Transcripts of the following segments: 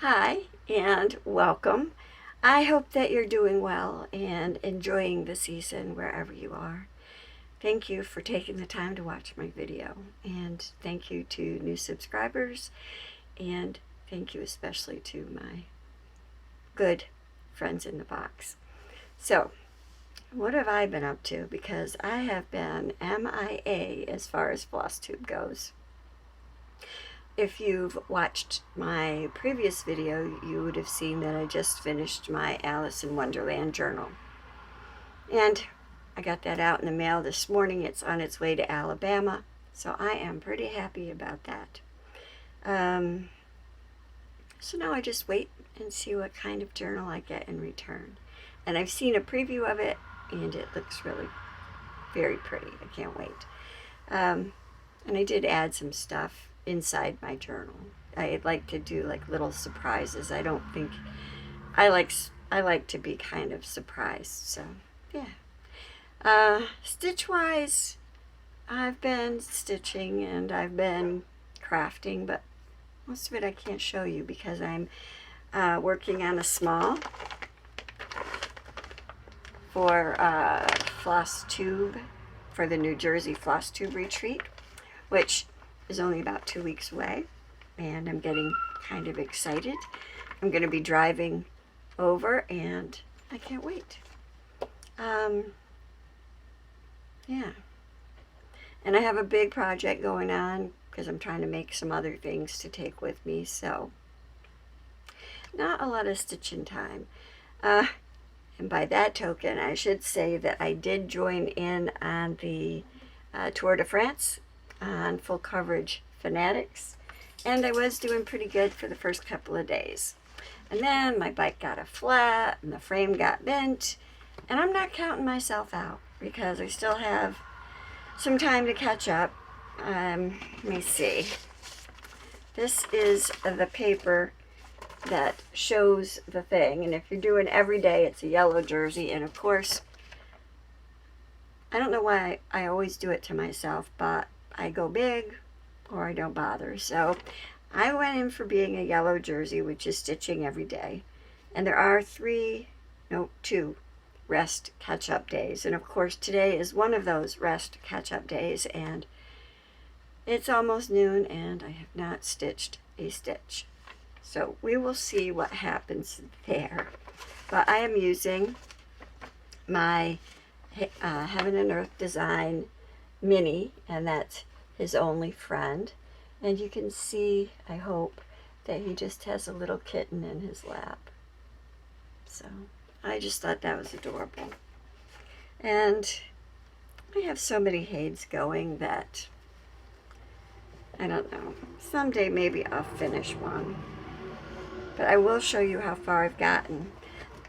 Hi and welcome. I hope that you're doing well and enjoying the season wherever you are. Thank you for taking the time to watch my video, and thank you to new subscribers, and thank you especially to my good friends in the box. So, what have I been up to? Because I have been MIA as far as FlossTube goes. If you've watched my previous video, you would have seen that I just finished my Alice in Wonderland journal. And I got that out in the mail this morning. It's on its way to Alabama, so I am pretty happy about that. So now I just wait and see what kind of journal I get in return. And I've seen a preview of it, and it looks really very pretty. I can't wait. And I did add some stuff inside my journal. I like to do like little surprises. I don't think I like to be kind of surprised. So yeah. Stitch wise, I've been stitching and I've been crafting, but most of it I can't show you because I'm working on a small for FlossTube, for the New Jersey FlossTube retreat, which is only about 2 weeks away, and I'm getting kind of excited. I'm going to be driving over, and I can't wait. Yeah. And I have a big project going on because I'm trying to make some other things to take with me, so not a lot of stitching time. And by that token, I should say that I did join in on the Tour de France on full coverage Fanatics, and I was doing pretty good for the first couple of days. And then my bike got a flat and the frame got bent, and I'm not counting myself out because I still have some time to catch up. Let me see. This is the paper that shows the thing, and if you're doing every day, it's a yellow jersey. And of course, I don't know why I always do it to myself, but I go big or I don't bother. So I went in for being a yellow jersey, which is stitching every day. And there are 2 rest catch-up days. And of course, today is one of those rest catch-up days, and it's almost noon and I have not stitched a stitch. So we will see what happens there. But I am using my Heaven and Earth Design Mini, and that's his only friend. And you can see, I hope, that he just has a little kitten in his lap. So I just thought that was adorable. And I have so many Hades going that I don't know. Someday maybe I'll finish one. But I will show you how far I've gotten.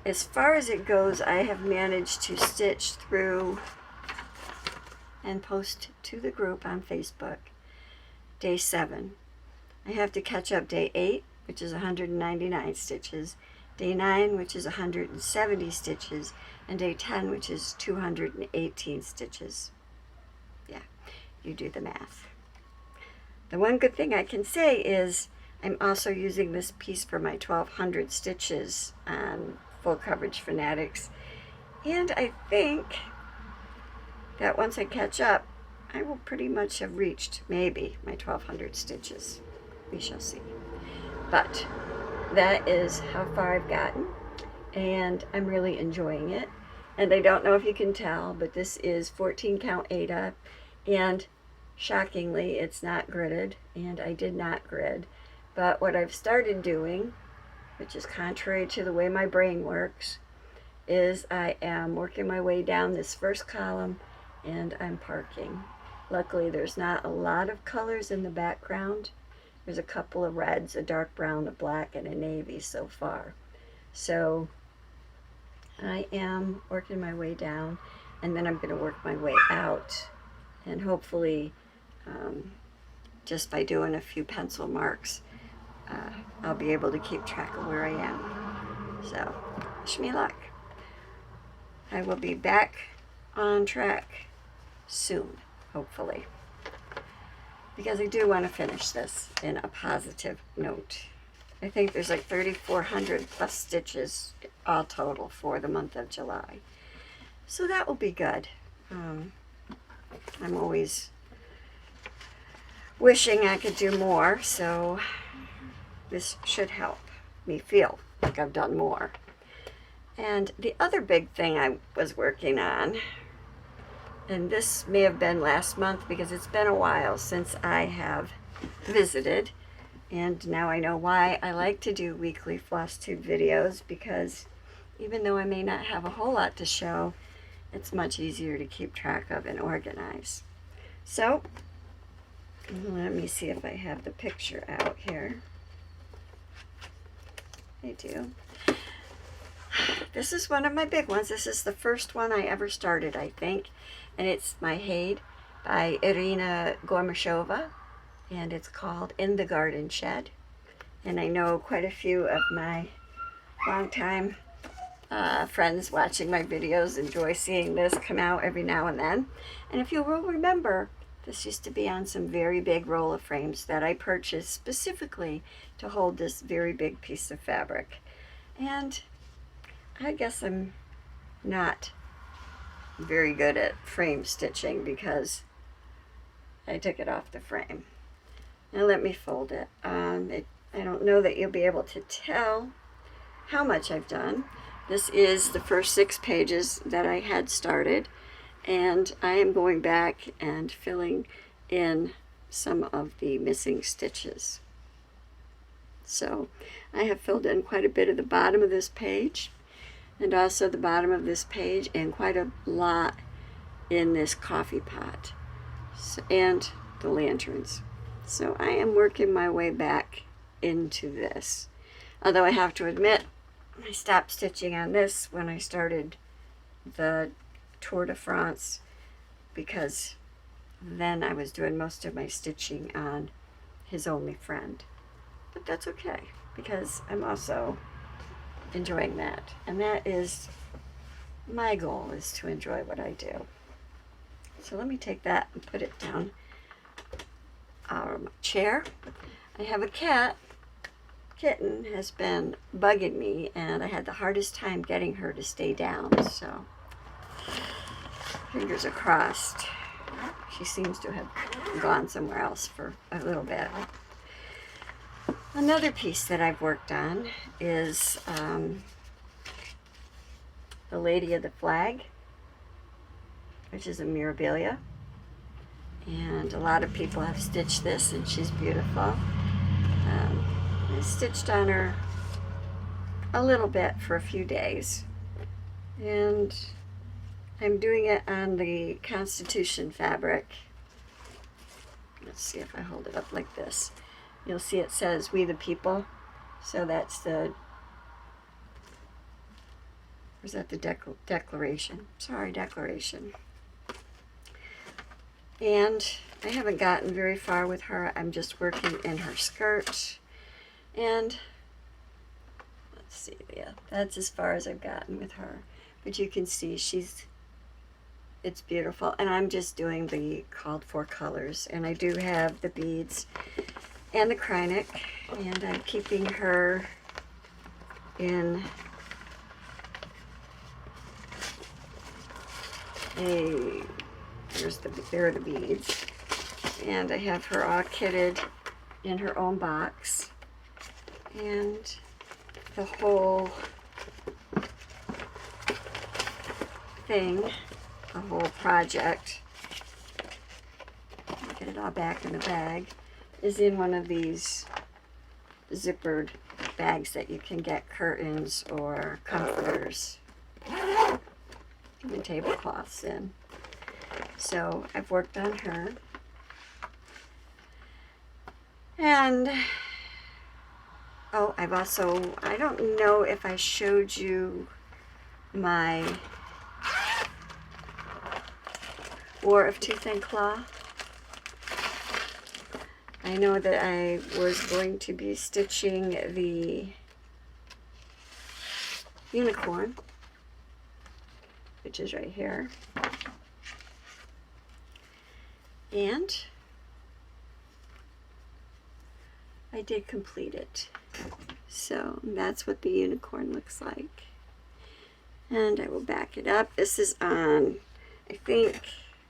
As far as it goes, I have managed to stitch through and post to the group on Facebook day 7. I have to catch up day 8, which is 199 stitches, day 9, which is 170 stitches, and day 10, which is 218 stitches. Yeah, you do the math. The one good thing I can say is I'm also using this piece for my 1200 stitches on Full Coverage Fanatics, and I think that once I catch up, I will pretty much have reached maybe my 1200 stitches. We shall see. But that is how far I've gotten, and I'm really enjoying it. And I don't know if you can tell, but this is 14 count Ada, and shockingly, it's not gridded, and I did not grid. But what I've started doing, which is contrary to the way my brain works, is I am working my way down this first column and I'm parking. Luckily, there's not a lot of colors in the background. There's a couple of reds, a dark brown, a black, and a navy so far. So I am working my way down, and then I'm going to work my way out, and hopefully just by doing a few pencil marks, I'll be able to keep track of where I am. So, wish me luck. I will be back on track soon, hopefully, because I do want to finish this in a positive note. I think there's like 3,400 plus stitches all total for the month of July. So that will be good. I'm always wishing I could do more, so this should help me feel like I've done more. And the other big thing I was working on, and this may have been last month because it's been a while since I have visited, and now I know why I like to do weekly FlossTube videos, because even though I may not have a whole lot to show, it's much easier to keep track of and organize. So let me see if I have the picture out here. I do. This is one of my big ones. This is the first one I ever started, I think. And it's My Hade by Irina Gormashova. And it's called In the Garden Shed. And I know quite a few of my longtime friends watching my videos enjoy seeing this come out every now and then. And if you will remember, this used to be on some very big roller frames that I purchased specifically to hold this very big piece of fabric. And I guess I'm not very good at frame stitching because I took it off the frame. Now let me fold it. I don't know that you'll be able to tell how much I've done. This is the first 6 pages that I had started, and I am going back and filling in some of the missing stitches. So I have filled in quite a bit of the bottom of this page, and also the bottom of this page, and quite a lot in this coffee pot, and the lanterns. So I am working my way back into this. Although I have to admit, I stopped stitching on this when I started the Tour de France, because then I was doing most of my stitching on His Only Friend. But that's okay, because I'm also enjoying that. And that is my goal, is to enjoy what I do. So let me take that and put it down on my chair. I have a kitten has been bugging me, and I had the hardest time getting her to stay down, so fingers are crossed. She seems to have gone somewhere else for a little bit. Another piece that I've worked on is the Lady of the Flag, which is a Mirabilia. And a lot of people have stitched this, and she's beautiful. I stitched on her a little bit for a few days. And I'm doing it on the Constitution fabric. Let's see if I hold it up like this. You'll see it says We the People. So that's the, or is that the Declaration? Sorry, Declaration. And I haven't gotten very far with her. I'm just working in her skirt. And let's see, yeah, that's as far as I've gotten with her. But you can see it's beautiful. And I'm just doing the called for colors. And I do have the beads and the Krynic. And I'm keeping her in there are the beads. And I have her all kitted in her own box. And the whole thing, the whole project, get it all back in the bag, is in one of these zippered bags that you can get curtains or comforters, even tablecloths in. So I've worked on her. And oh, I've also, I don't know if I showed you my War of Tooth and Claw. I know that I was going to be stitching the unicorn, which is right here. And I did complete it. So that's what the unicorn looks like. And I will back it up. This is on, I think,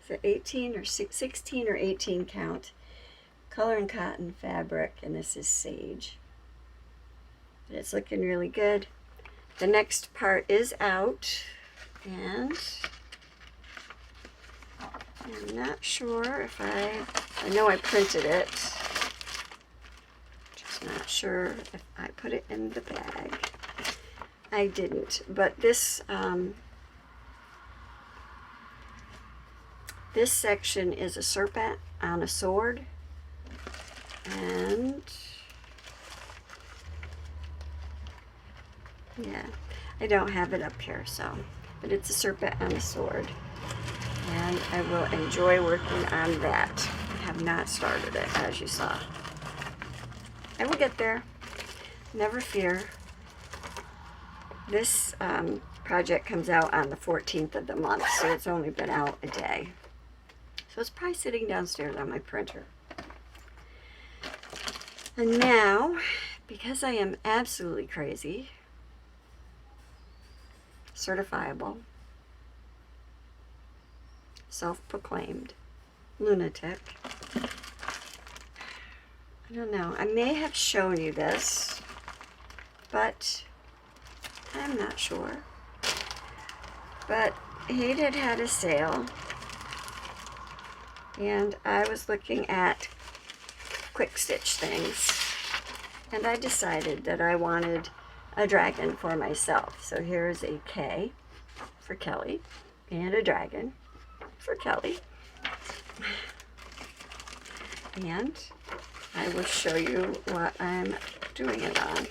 is it 18 or 16 or 18 count. Color and cotton fabric, and this is sage. But it's looking really good. The next part is out, and I'm not sure if I know I printed it. Just not sure if I put it in the bag. I didn't, but this this section is a serpent on a sword, and yeah, I don't have it up here, so, but it's a serpent on a sword, and I will enjoy working on that. I have not started it, as you saw. I will get there, never fear. This project comes out on the 14th of the month, so it's only been out a day. So it's probably sitting downstairs on my printer. And now, because I am absolutely crazy, certifiable, self-proclaimed lunatic, I don't know, I may have shown you this, but I'm not sure. But Hated had a sale, and I was looking at quick stitch things, and I decided that I wanted a dragon for myself. So here's a K for Kelly and a dragon for Kelly, and I will show you what I'm doing it on.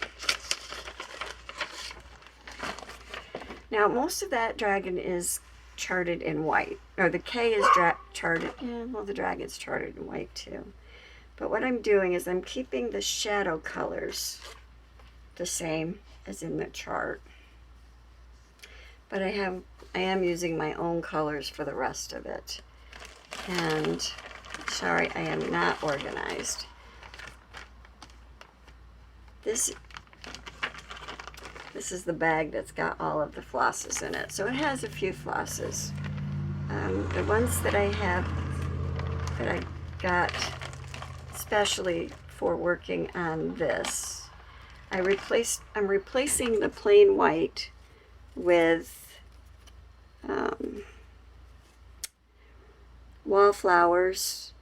Now, most of that dragon is charted in white, or the K is charted, yeah, well, the dragon's charted in white too. But what I'm doing is I'm keeping the shadow colors the same as in the chart. But I am using my own colors for the rest of it. And, sorry, I am not organized. This is the bag that's got all of the flosses in it. So it has a few flosses. The ones that I have, that I got especially for working on this, I'm replacing the plain white with wallflowers,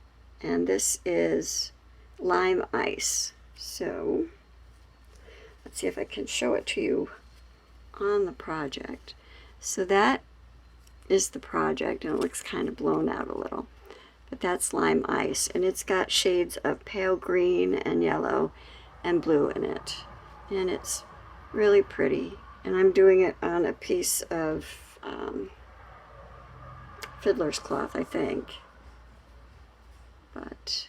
and this is lime ice. So let's see if I can show it to you on the project. So that is the project, and it looks kind of blown out a little. But that's lime ice, and it's got shades of pale green and yellow and blue in it. And it's really pretty. And I'm doing it on a piece of fiddler's cloth, I think. But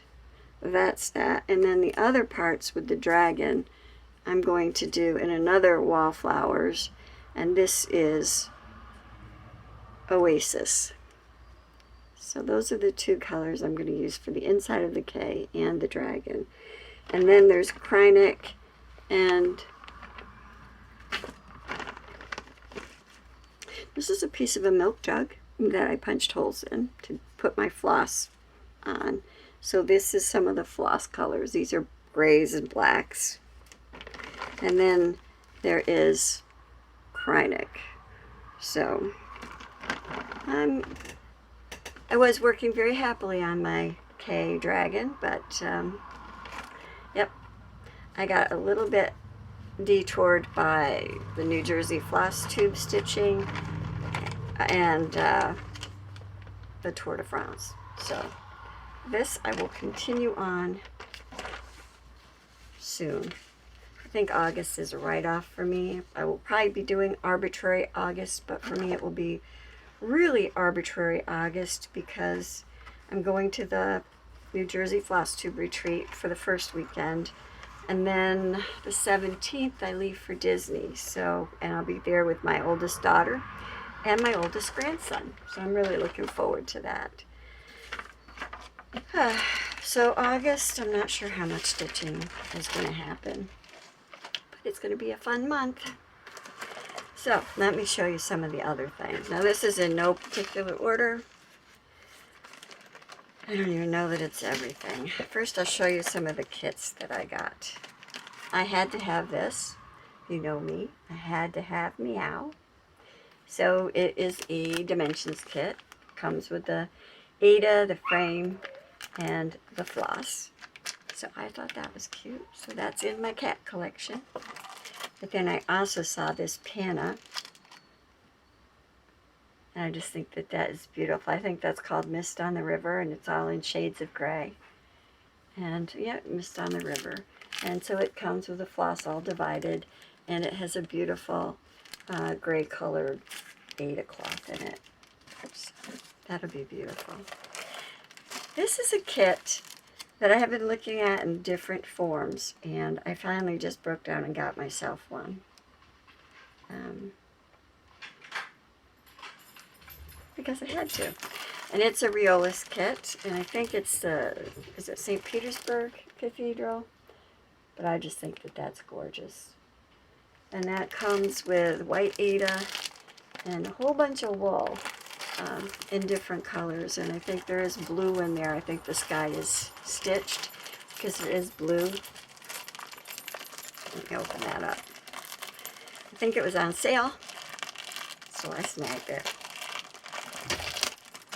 that's that. And then the other parts with the dragon, I'm going to do in another wallflowers, and this is Oasis. So those are the two colors I'm going to use for the inside of the K and the dragon. And then there's Krynic, and this is a piece of a milk jug that I punched holes in to put my floss on. So this is some of the floss colors. These are grays and blacks. And then there is Krynic. So I was working very happily on my K dragon, but yep, I got a little bit detoured by the New Jersey FlossTube stitching and the Tour de France. So this I will continue on soon. I think August is a write-off for me. I will probably be doing arbitrary August, but for me it will be really arbitrary August because I'm going to the New Jersey FlossTube retreat for the first weekend, and then the 17th I leave for Disney. So, and I'll be there with my oldest daughter and my oldest grandson. So I'm really looking forward to that. So August, I'm not sure how much stitching is going to happen. It's going to be a fun month. So let me show you some of the other things. Now this is in no particular order. I don't even know that it's everything. First I'll show you some of the kits that I got. I had to have this. You know me. I had to have Meow. So it is a dimensions kit. Comes with the Ada, the frame, and the floss. So I thought that was cute. So that's in my cat collection. But then I also saw this Panna. And I just think that that is beautiful. I think that's called Mist on the River, and it's all in shades of gray. And yeah, Mist on the River. And so it comes with a floss all divided, and it has a beautiful gray colored Ada cloth in it. Oops, that'll be beautiful. This is a kit that I have been looking at in different forms, and I finally just broke down and got myself one. Because I had to. And it's a Riolis kit, and I think it's the, is it St. Petersburg Cathedral? But I just think that that's gorgeous. And that comes with white Ada and a whole bunch of wool in different colors. And I think there is blue in there. I think the sky is stitched because it is blue. Let me open that up. I think it was on sale, so I snagged it.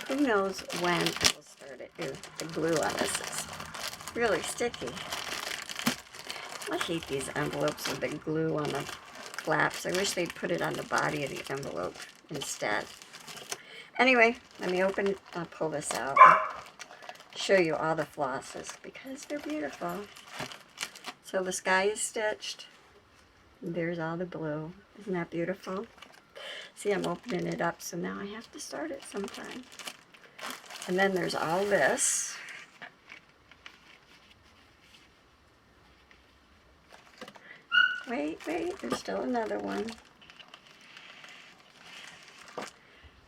Who knows when I will start it? Ew, the glue on this is really sticky. I hate these envelopes with the glue on the flaps. I wish they'd put it on the body of the envelope instead. Anyway, let me open it. I'll pull this out and show you all the flosses because they're beautiful. So the sky is stitched. There's all the blue. Isn't that beautiful? See, I'm opening it up, so now I have to start it sometime. And then there's all this. Wait, there's still another one.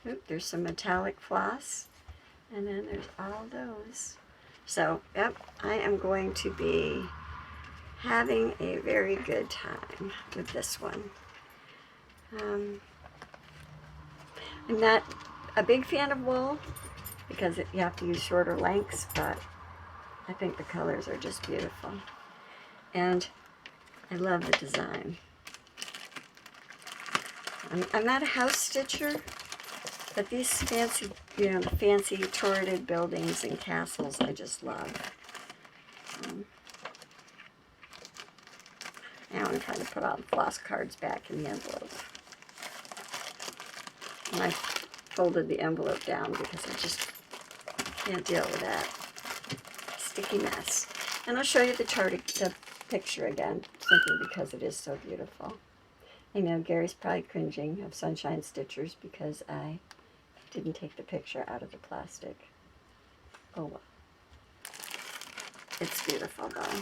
Oop, there's some metallic floss. And then there's all those. So, yep, I am going to be having a very good time with this one. I'm not a big fan of wool because you have to use shorter lengths, but I think the colors are just beautiful. And I love the design. I'm not a house stitcher, but these fancy, you know, the fancy turreted buildings and castles I just love. Now I'm trying to put all the floss cards back in the envelope. And I folded the envelope down because I just can't deal with that sticky mess. And I'll show you the picture again, simply because it is so beautiful. I know Gary's probably cringing of Sunshine Stitchers because I didn't take the picture out of the plastic. Oh well. It's beautiful though.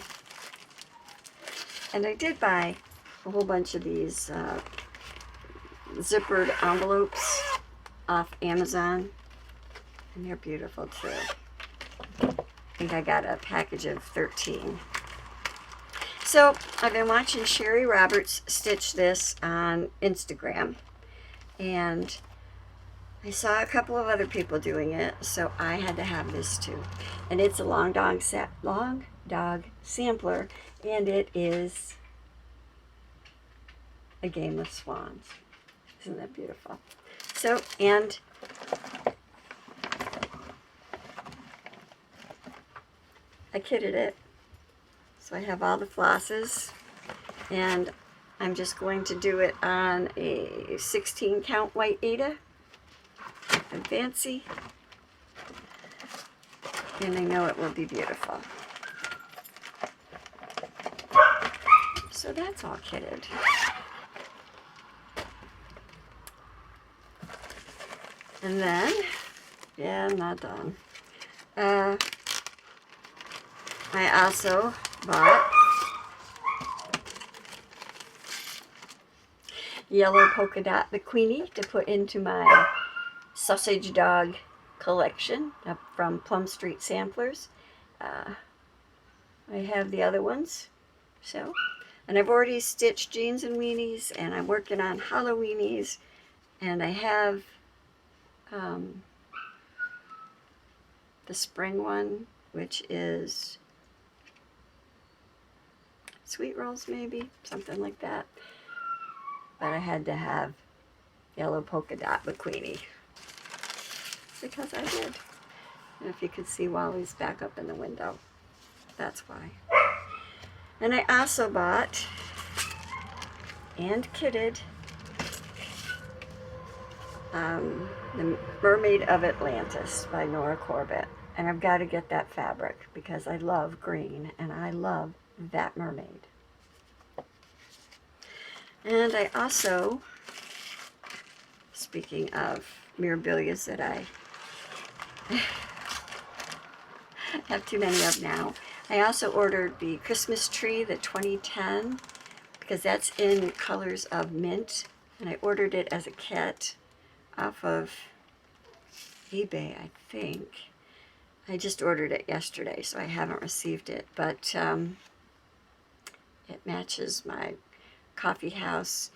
And I did buy a whole bunch of these zippered envelopes off Amazon, and they're beautiful too. I think I got a package of 13. So I've been watching Sherry Roberts stitch this on Instagram, and I saw a couple of other people doing it, so I had to have this too. And it's a long dog sampler, and it is a game of swans. Isn't that beautiful? So, and I kitted it. So I have all the flosses, and I'm just going to do it on a 16 count white Ada. I'm fancy, and I know it will be beautiful. So that's all kitted. And then, yeah, I'm not done. I also bought yellow polka dot the Queenie to put into my sausage dog collection from Plum Street Samplers. I have the other ones, so And I've already stitched jeans and weenies, and I'm working on Halloweenies, and I have the spring one, which is sweet rolls, maybe, something like that. But I had to have yellow polka dot bikini because I did. And if you could see Wally's back up in the window, that's why. And I also bought and kitted The Mermaid of Atlantis by Nora Corbett. And I've got to get that fabric because I love green and I love that mermaid. And I also, speaking of mirabilias that I have too many of now, I also ordered the Christmas tree, the 2010, because that's in colors of mint, and I ordered it as a kit off of eBay, I think. I just ordered it yesterday, so I haven't received it, but it matches my coffee house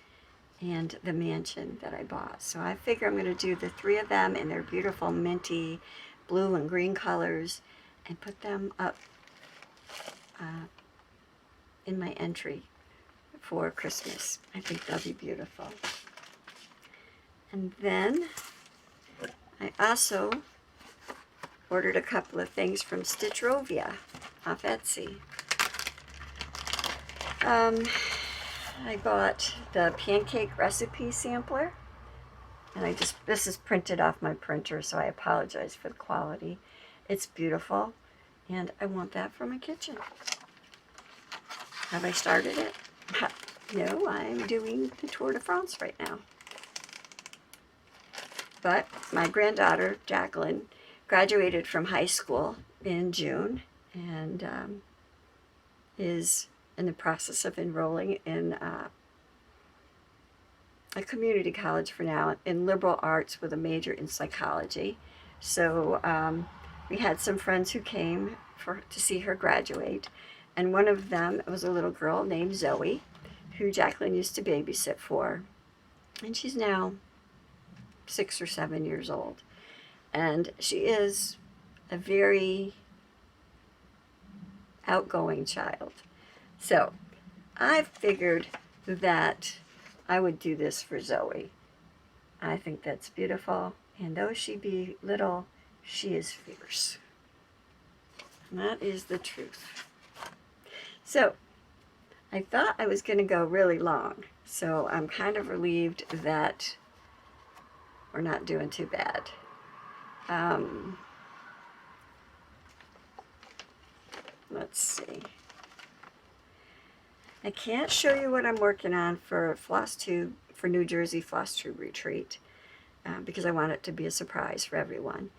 and the mansion that I bought. So I figure I'm going to do the 3 of them in their beautiful minty blue and green colors and put them up in my entry for Christmas. I think they'll be beautiful. And then I also ordered a couple of things from Stitchrovia off Etsy. I bought the pancake recipe sampler, and this is printed off my printer, so I apologize for the quality. It's beautiful, and I want that for my kitchen. Have I started it? No, I'm doing the Tour de France right now. But my granddaughter, Jacqueline, graduated from high school in June and is in the process of enrolling in a community college for now in liberal arts with a major in psychology. So we had some friends who came to see her graduate, and one of them was a little girl named Zoe, who Jacqueline used to babysit for, and she's now 6 or 7 years old, and she is a very outgoing child. So I figured that I would do this for Zoe. I think that's beautiful, and though she be little, she is fierce. And that is the truth. So I thought I was going to go really long, so I'm kind of relieved that we're not doing too bad. Let's see. I can't show you what I'm working on for FlossTube, for New Jersey FlossTube retreat, because I want it to be a surprise for everyone.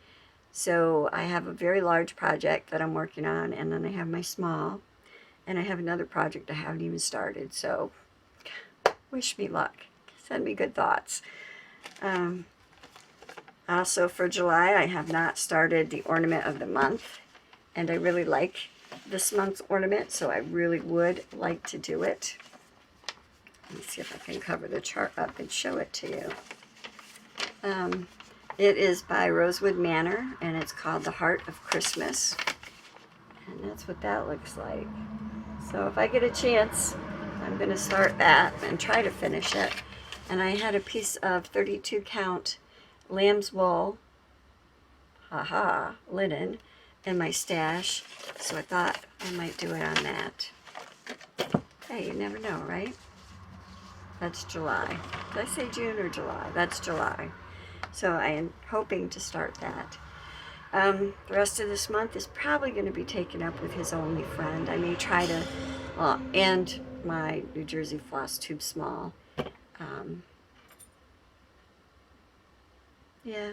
So I have a very large project that I'm working on, and then I have my small, and I have another project I haven't even started. So wish me luck. Send me good thoughts. Also for July, I have not started the ornament of the month, and I really like this month's ornament, so I really would like to do it. Let me see if I can cover the chart up and show it to you. It is by Rosewood Manor, and it's called The Heart of Christmas, and that's what that looks like. So if I get a chance, I'm going to start that and try to finish it. And I had a piece of 32 count lamb's wool, linen, in my stash, so I thought I might do it on that. Hey, you never know, right? That's July. Did I say June or July? That's July. So I am hoping to start that. The rest of this month is probably going to be taken up with His Only Friend. I may try to, and my New Jersey FlossTube Small. Yeah.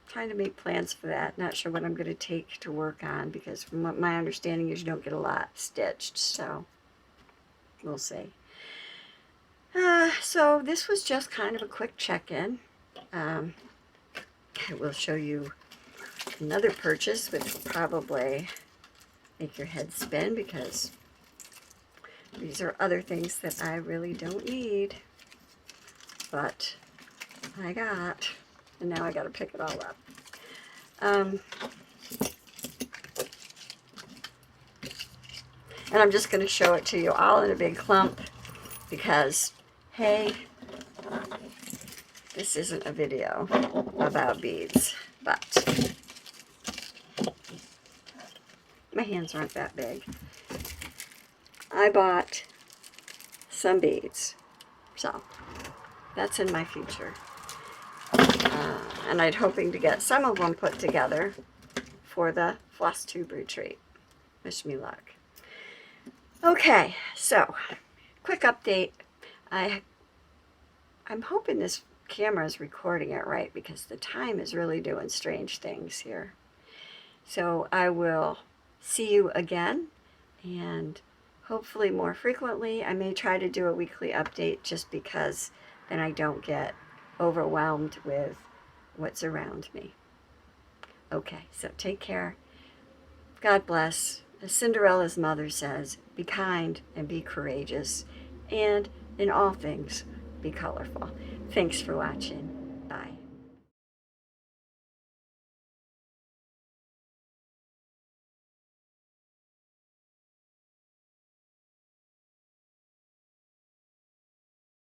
Trying to make plans for that. Not sure what I'm going to take to work on, because from what my understanding is you don't get a lot stitched, so we'll see. So this was just kind of a quick check-in. I will show you another purchase, which will probably make your head spin, because These are other things that I really don't need, but I got, and now I got to pick it all up. And I'm just going to show it to you all in a big clump because, hey, this isn't a video about beads, but my hands aren't that big. I bought some beads, so that's in my future. And I'm hoping to get some of them put together for the FlossTube retreat. Wish me luck. Okay, so quick update. I'm hoping this camera is recording it right because the time is really doing strange things here. So I will see you again, and hopefully more frequently. I may try to do a weekly update just because then I don't get overwhelmed with what's around me. Okay, so take care. God bless. As Cinderella's mother says, be kind and be courageous, and in all things, be colorful. Thanks for watching.